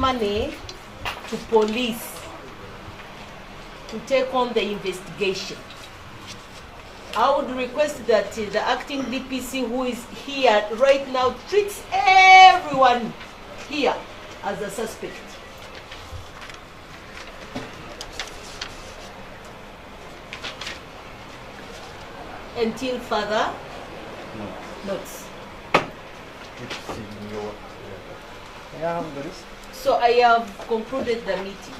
money to police to take on the investigation. I would request that the acting DPC who is here right now treats everyone here as a suspect. Until further notes. So I have concluded the meeting.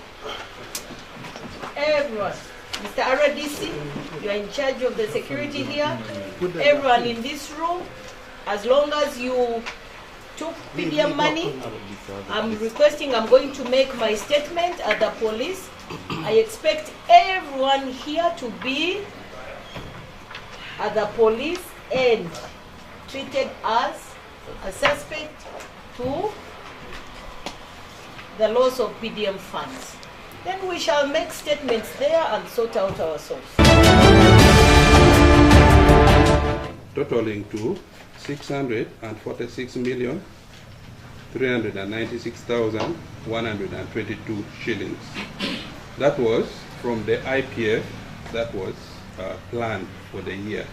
Everyone, Mr. RDC, you are in charge of the security here. Everyone in this room, as long as you took PDM money, I'm going to make my statement at the police. I expect everyone here to be at the police and treated as a suspect to the loss of PDM funds. Then we shall make statements there and sort out ourselves. Totaling to 646,396,122 shillings. That was from the IPF that was planned for the year.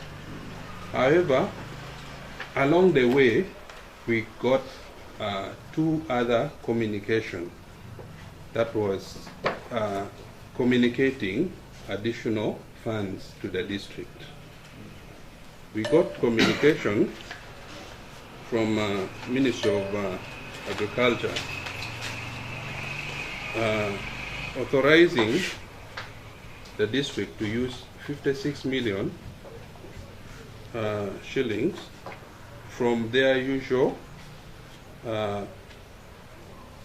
However, along the way, we got two other communications that was communicating additional funds to the district. We got communication from Ministry of Agriculture authorizing the district to use 56 million shillings from their usual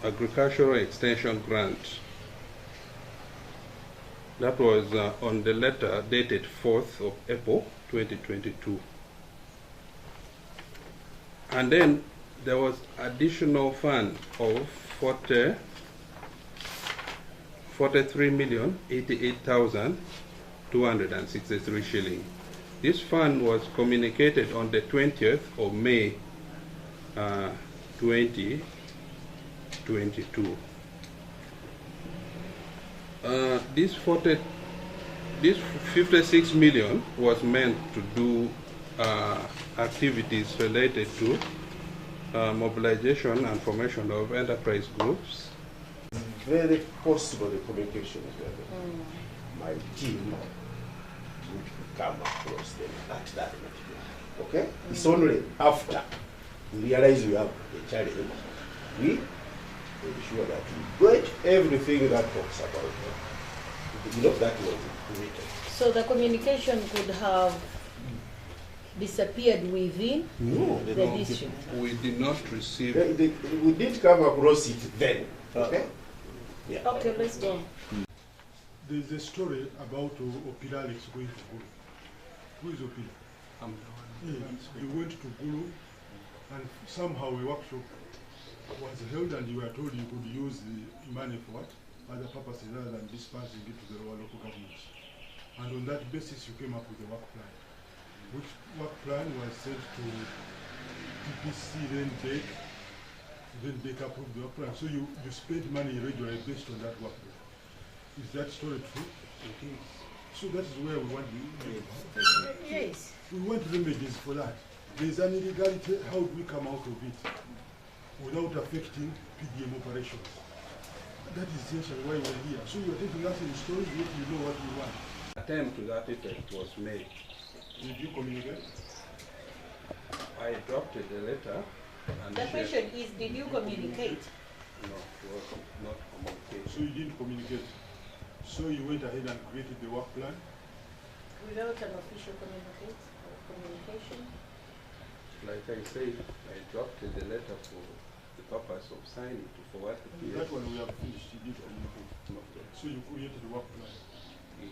agricultural extension grant. That was on the letter dated 4th of April 2022. And then there was additional fund of 43,088,263 shillings. This fund was communicated on the 20th of May 2022. This 56 million was meant to do activities related to mobilization and formation of enterprise groups. Very possible the communication is very my team would come across them at that material. Okay? It's only after we realize we have a challenge, we ensure that we get everything that talks about it. You know, that was written. So the communication could have disappeared within the district. We did not receive. We did come across it then. Okay? Yeah. Okay, let's go. There's a story about Opila Alex going to Gulu. Who is Opila? He went to Gulu and somehow a workshop was held and you were told you could use the money for what? Other purposes rather than dispersing it to the local governments. And on that basis you came up with a work plan. Which work plan was sent to TPC, then they approved the work plan. So you spent money regularly based on that work plan. Is that story true? Okay. So that is where we want Yes. We want remedies for that. There is an illegality. How do we come out of it without affecting PDM operations? That is essentially why we're here. So you're taking us in stories if you know what we want. Attempt to that effect was made. Did you communicate? I drafted the letter. And The question is, did you communicate? No, it was not communicated. So you didn't communicate. So you went ahead and created the work plan? Without an official communication? Like I said, I drafted the letter for the purpose of signing to forward the PS. That one we have finished. You did communicate. No. So you created the work plan to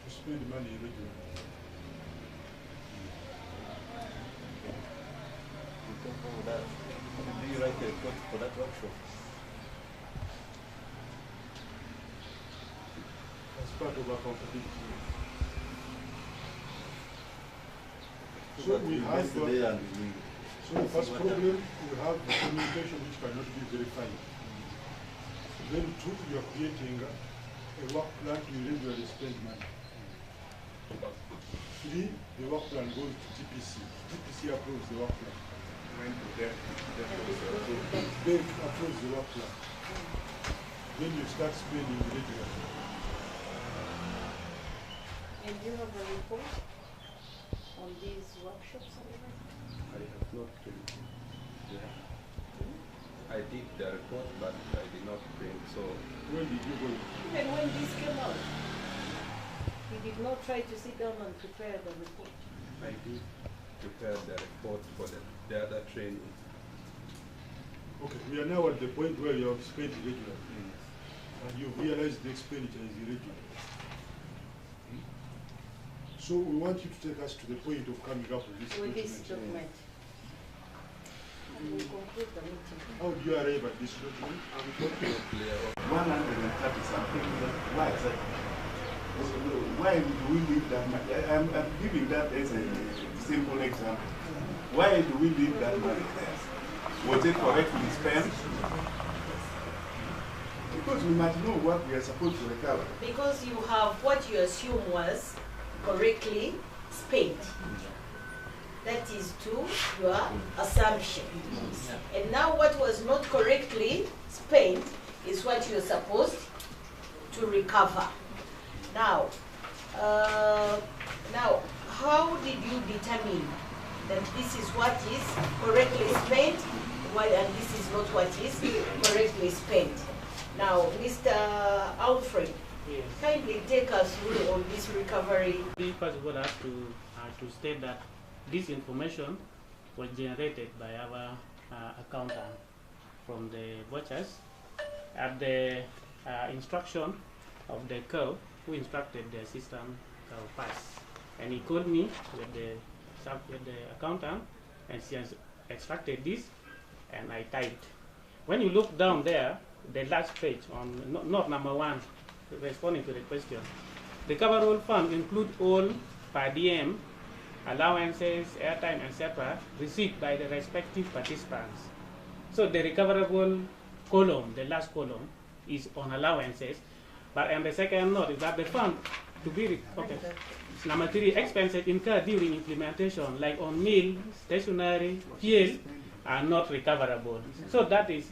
spend money regularly. Do you write a report for that workshop? As part of our accountability. So So we have the so the first problem, we have the communication which cannot be verified. Then 2, you are creating a work plan to irregularly spend money. 3, the work plan goes to TPC. TPC approves the work plan. Went to them. Bank approves the work plan. Then you start spending irregularly. And you have a report on these workshops and everything? I have not print. Yeah. I did the report, but I did not print. So When did you go? Even when this came out, you did not try to sit down and prepare the report. I did prepare the report for the other training. Okay, we are now at the point where you have spent irregularly. And you realize the expenditure is irregular. So we want you to take us to the point of coming up with this document. And we conclude the meeting. How do you arrive at this document? Unfortunately, 130 something. Why is that? Why do we leave that money? I'm giving that as a simple example. Why do we leave that money there? Was it correctly spent? Because we must know what we are supposed to recover. Because you have what you assume was correctly spent. That is to your assumption. And now what was not correctly spent is what you're supposed to recover. Now, how did you determine that this is what is correctly spent and this is not what is correctly spent? Now, Mr. Alfred, Yes. kindly take us through on this recovery. We first of all have to state that this information was generated by our accountant from the vouchers at the instruction of the CAO, who instructed the assistant CAO pass. And he called me with the accountant, and she has extracted this, and I typed. When you look down there, the last page on note number 1, responding to the question, the recoverable fund include all per diem, allowances, airtime, etc., received by the respective participants. So the recoverable column, the last column, is on allowances, but on the second note is that the fund to be okay. Number 3, expenses incurred during implementation, like on meal, stationery, fuel, are not recoverable. So that is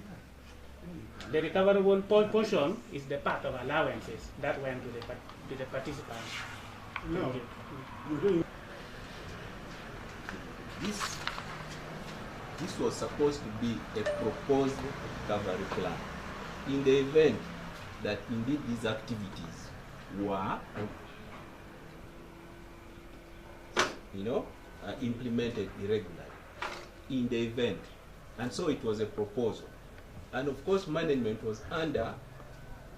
the recoverable portion is the part of allowances that went to the participants. No. This was supposed to be a proposed recovery plan. In the event that indeed these activities were, implemented irregularly, in the event, and so it was a proposal. And of course, management was under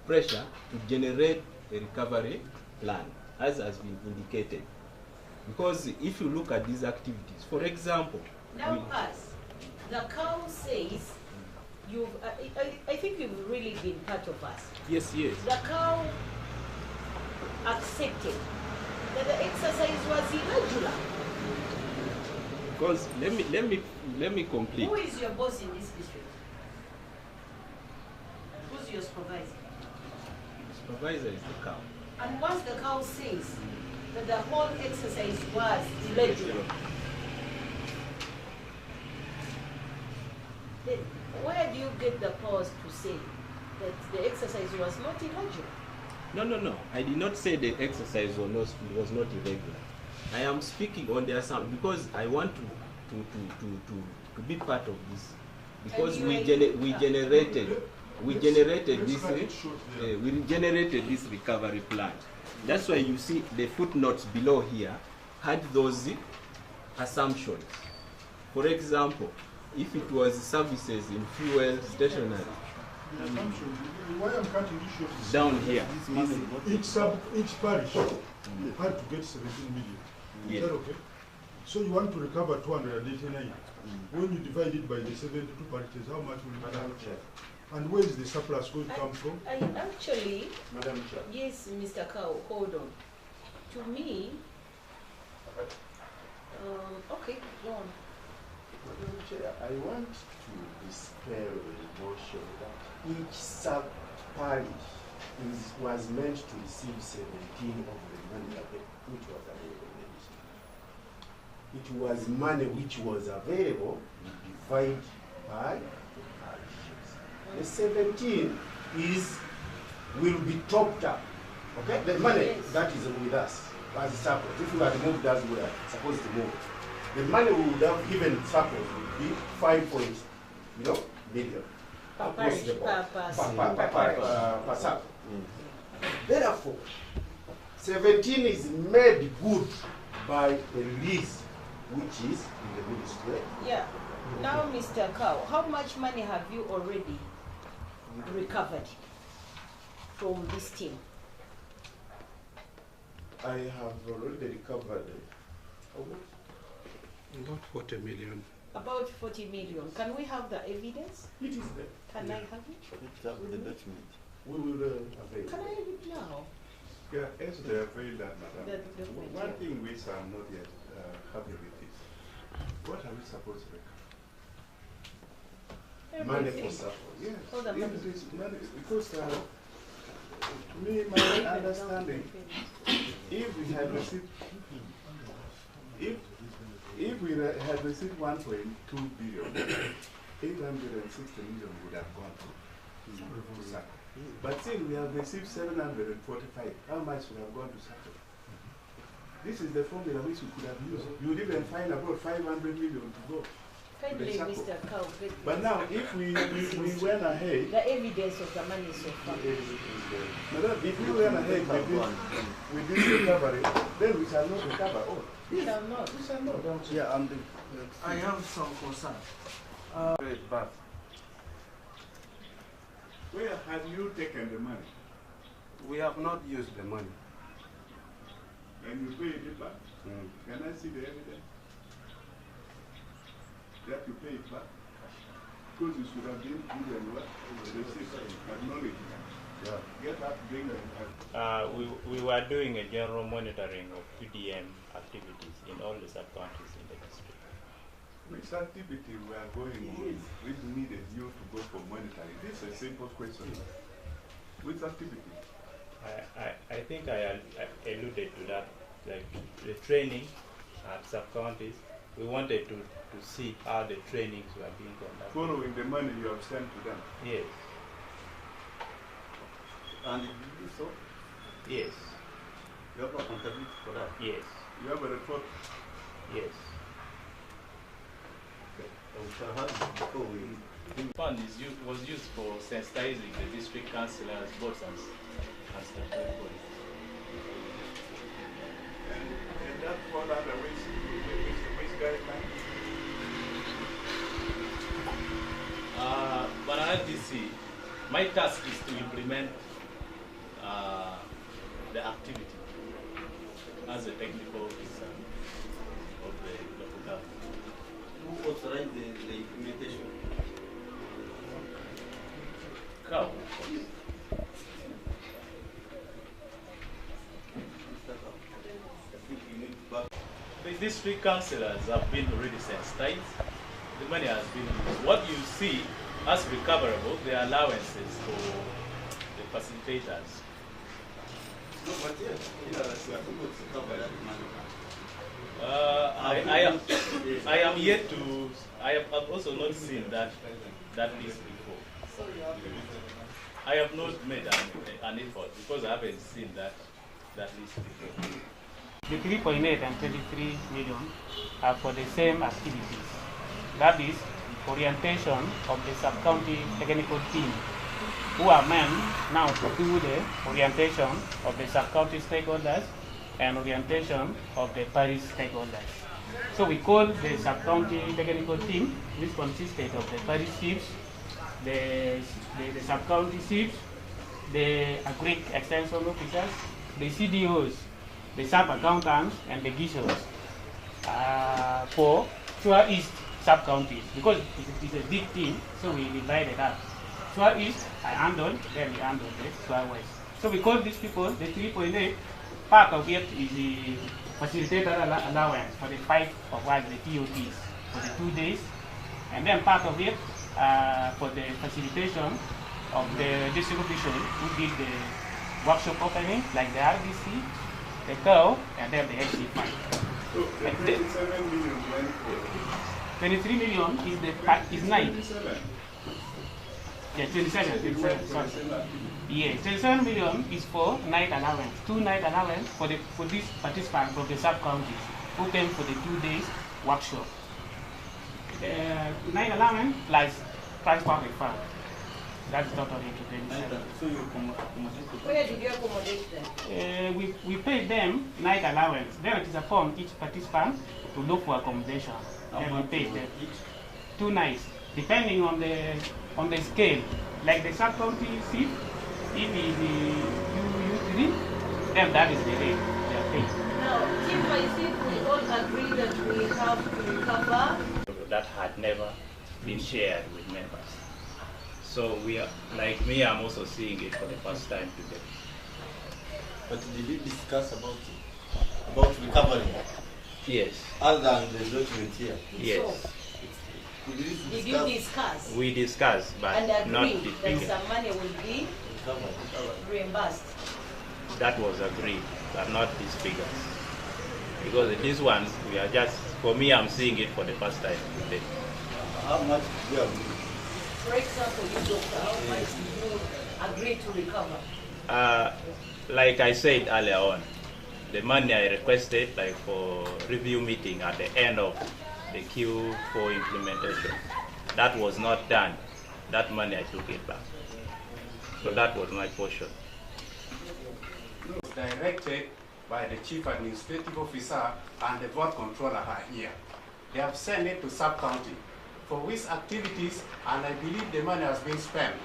pressure to generate a recovery plan, as has been indicated. Because if you look at these activities, for example, Now pass. The CAO says you've. I think you've really been part of us. yes, The CAO accepted that the exercise was irregular. because let me complete. Who is your boss in this district? Who's your supervisor? Supervisor is the CAO. And once the CAO says that the whole exercise was irregular, then where do you get the powers to say that the exercise was not irregular? No. I did not say the exercise was not irregular. I am speaking on the assumption because I want to be part of this. Because we generated this recovery plan. That's why you see the footnotes below here had those assumptions. For example, if it was services in fuel, stationery, Why I'm cutting this short is down here. each parish had to get 17 million. Yes. Is that okay? So you want to recover 289. When you divide it by the 72 parishes, how much will you have? And where is the surplus going to come from? I actually, Madam Chair. yes, Mr. Kao, hold on. To me, okay, go on. Madam Chair, I want to dispel the notion that each sub parish was meant to receive 17 of the money which was available in the district. It was money which was available, divided by the parishes. The 17 will be topped up. Okay? The money that is with us as a surplus. If we had moved as we are supposed to move, the money we would have given surplus would be 5 million. Per parish, per surplus. Therefore, 17 is made good by a release which is in the ministry. Yeah. Now, Mr. CAO, how much money have you already recovered from this team? I have already recovered About 40 million. About 40 million. Can we have the evidence? it is there. Can I have it? We will avail. Can I have it now? Yeah, as they avail that, madam. The document, One yeah. thing which I'm not yet happy with is, what are we supposed to recover? Money Everything. for support. Yes, All the money. if it is money, because to me, my understanding, if we had received, if we had received 1.2 billion, 860 million would have gone to SACCO. But still, we have received 745. How much would have gone to SACCO? This is the formula which we could have used. You would even find about 500 million to go. Kindly, the Mr. CAO, get But now, if we went ahead, the evidence of the money so far. madam, if we went ahead with this recovery, then we shall not recover all. We shall not. We shall not. Yeah, I have some concern. But Where have you taken the money? We have not used the money. And you paid it back? Can I see the evidence that you paid it back? Because you should have been given what? The receipt, acknowledgement. Yeah. Get that, bring it. We were doing a general monitoring of QDM activities in all the sub-counties in the district. Which activity we are going on? Which needed you to go for monitoring? This is a simple question. Which activity? I think I alluded to that, like the training at sub-counties. We wanted to see how the trainings were being conducted. Following the money you have sent to them. Yes. and did you do so? Yes. You have accountability for that. Yes. You have a report. Yes. We shall have it before we. Fund was used for sensitizing the district councillors, boards, and statutory bodies. And that fall under which guideline? But at RDC, my task is to implement the activity as a technical officer of the local government. Who authorized the implementation? CAO. The district councillors have been already sensitized. The money has been used. What you see as recoverable, the allowances for the facilitators. No, but yes, we are supposed to cover that money. I am yet to. I have also not seen that list before. I have not made an effort because I haven't seen that list before. The 3.8 and 23 million are for the same activities. That is orientation of the sub-county technical team, who are meant now to do the orientation of the sub-county stakeholders and orientation of the parish stakeholders. So we call the sub-county technical team, which consisted of the parish chiefs, the sub-county chiefs, the agric extension officers, the CDOs, the sub-accountants, and the GISOs for Chua East sub-counties, because it's a big team, so we divided up. Chua East, I handled, then we handled the Chua West. So we call these people the 3.8. Part of it is the facilitator allowance for the 5 of what the TOTs for the 2 days, and then part of it for the facilitation of the district officials who did the workshop opening, like the RDC, the CAO, and then the HC fund. So the 27 million went for 23 million is the is 9. 27. Yeah, 27, sorry. Yes, 27 million is for night allowance, 2 night allowance for this participant from the sub-counties who came for the 2 days workshop. Night allowance plus transport refund. That's totally to 27. So you accommodate. Where did you accommodate them? We paid them night allowance. Then it is upon each participant to look for accommodation. And we paid them 2 nights, depending on the scale. Like the sub-county seat, if it is U3, then that is the rate they are paying. Now, if I think we all agree that we have to recover. That had never been shared with members. So we are, like me, I'm also seeing it for the first time today. But did you discuss about recovery? Yes. Other than the document here? Yes. Did you discuss? We discussed, but and not agreed the that figure. some money will be reimbursed? That was agreed, but not these figures. Because these ones, we are just, for me, I'm seeing it for the first time today. How much do you have? For example, you doctor, how much do you agree to recover? Like I said earlier on, the money I requested, like for review meeting at the end of the Q4 implementation, that was not done. That money I took it back. So that was my portion. It was directed by the Chief Administrative Officer and the Board Controller are here. They have sent it to sub-county for which activities, and I believe the money has been spent.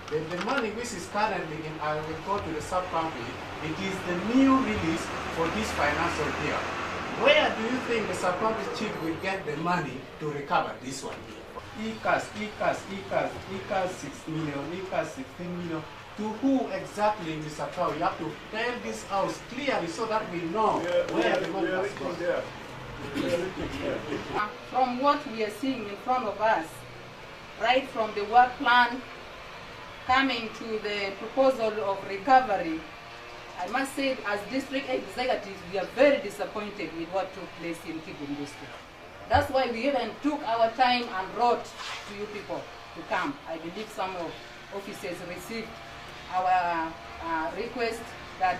The money which is currently in our report to the sub-county, it is the new release for this financial year. Where do you think the sub-county chief will get the money to recover this one here? ECAS 6 million, ECAS 16 million. To who exactly, Mr. Kao? You have to tell this out clearly so that we know where the money has gone. From what we are seeing in front of us, right from the work plan coming to the proposal of recovery, I must say as district executives, we are very disappointed with what took place in kitgum district. That's why we even took our time and wrote to you people to come. I believe some of officers received our request that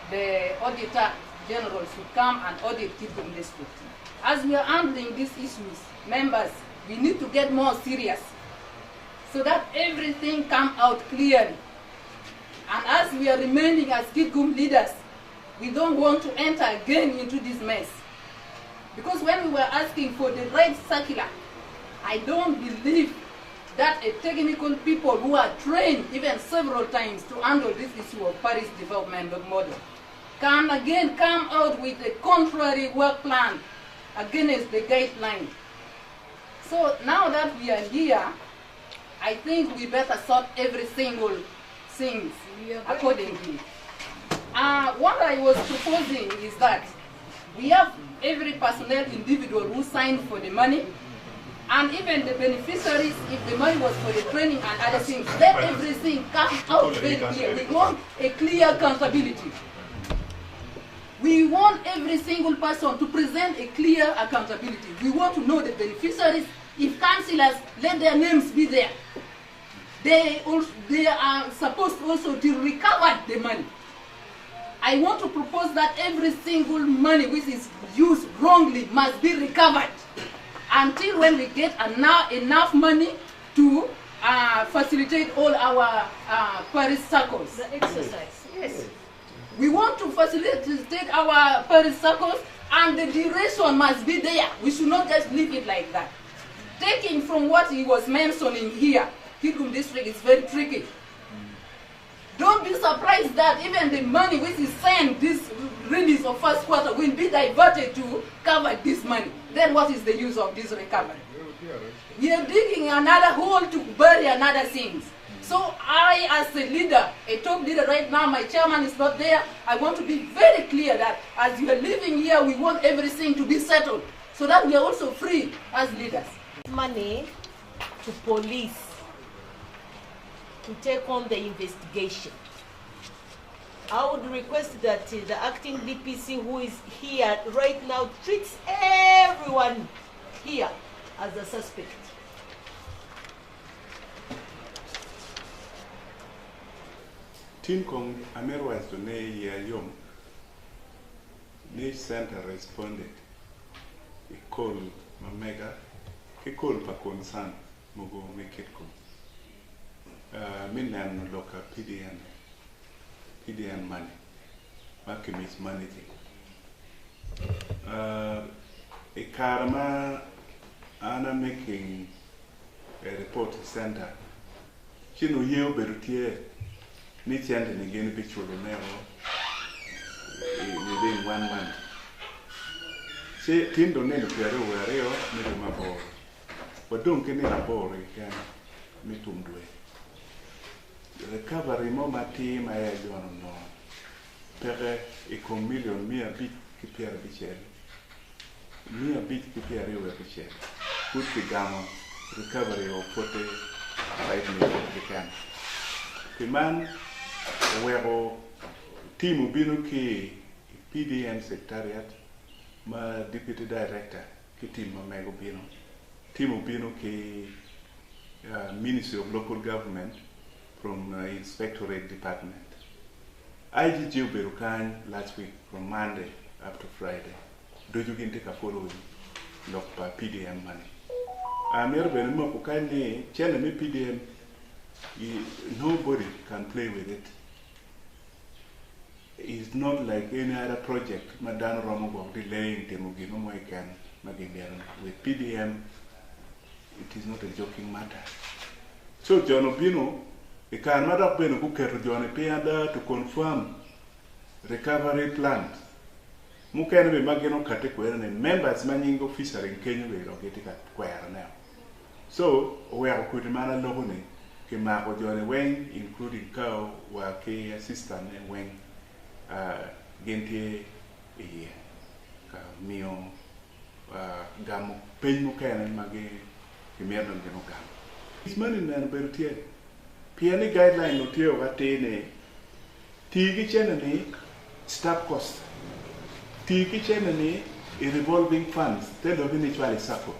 the Auditor General should come and audit kitgum district. As we are handling these issues, members, we need to get more serious so that everything comes out clearly. And as we are remaining as kitgum leaders, we don't want to enter again into this mess. Because when we were asking for the right circular, I don't believe that a technical people who are trained even several times to handle this issue of Paris development model can again come out with a contrary work plan against the guideline. So now that we are here, I think we better sort every single thing accordingly. What I was proposing is that we have every personnel individual who signed for the money, and even the beneficiaries, if the money was for the training and other things, let everything come out very clear. We want a clear accountability. We want every single person to present a clear accountability. We want to know the beneficiaries. If councillors, let their names be there. They are supposed also to recover the money. I want to propose that every single money which is used wrongly must be recovered until when we get enough money to facilitate all our Paris circles. The exercise. Yes. We want to facilitate our Paris circles, and the duration must be there. We should not just leave it like that. Taking from what he was mentioning here, kitgum district is very tricky. Don't be surprised that even the money which is sent this release of first quarter will be diverted to cover this money. Then what is the use of this recovery? We are digging another hole to bury another things. So I, as a leader, a top leader right now, my chairman is not there, I want to be very clear that as you are living here, we want everything to be settled so that we are also free as leaders. Money to police to take on the investigation. I would request that the acting DPC who is here right now treats everyone here as a suspect. Tin kong Amerwas to ne yom. Ne center responded. He called Mamega. He called pa concern Mugo Mikitko. Minan local PDN money. Makim is managing. A karma Anna making a report center. She no yeo berutier. Ni chande ni geni picture within 1 month. She tindo ne lupiare uareo ni lumabor. Wadung kini labor ikan mitumdwe. Recovery mo mati maya jono no. Pere ikon million mia bit kipiare bichel. Mia bit kipiare uwe bichel. Kuti gamo recovery o pote 5 million kikan. Kiman wero timu binu ki PDN secretariat ma deputy director ki timu mego binu. Timu binu ki Ministry of Local Government from Inspectorate Department. IGG Berukan last week from Monday up to Friday. Doju ginti ka following lok pa PDM money. Amir benimo kukani chene mi PDM. Nobody can play with it. It's not like any other project. Madan Romogo delaying Temugino Moikan Maginian. With PDM, it is not a joking matter. So John Obino, a can matter Ben Booker John Pianda to confirm recovery plans. Mukan be Magino Katequer and members manning officer in Kenya will get it at Quire now. So we are Kudimana Lobone. Mako Johnny Wang, including CAO, wake assistant and Wang Gentie Mio Gamo Penukan and Magi Kimerdan Genogam. This man in an Bertier. Piani guideline notio Vatene Tigi Chenani staff cost. Tigi Chenani a revolving funds, tell of initially suffer.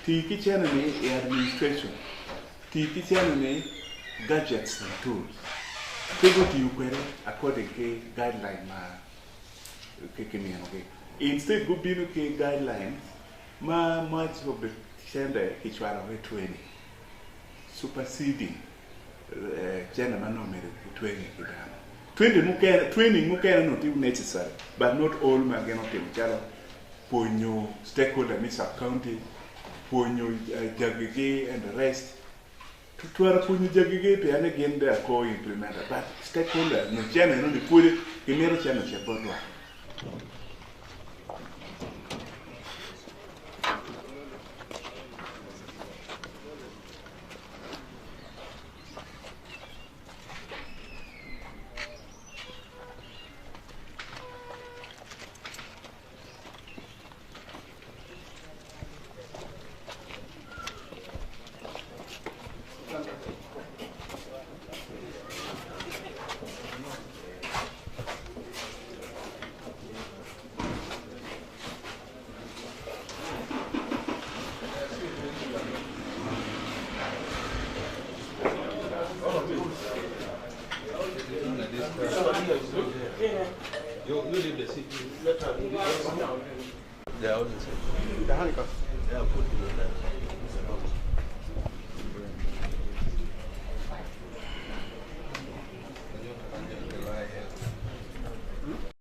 Tigi Chenani administration. Teaching gadgets and tools. They go to you according to guideline instead go be guidelines much of the gender which were away training. Superseding gentlemen no 20 training not even necessary, but not all magano for new stakeholder miss accounting, for new jagige and the rest. Tuara punyu jagige pe ane genda ko implementer, but stakeholder no chana no ni puri kimero chana chapodwa. You leave the seat. They are all the same. They are put in the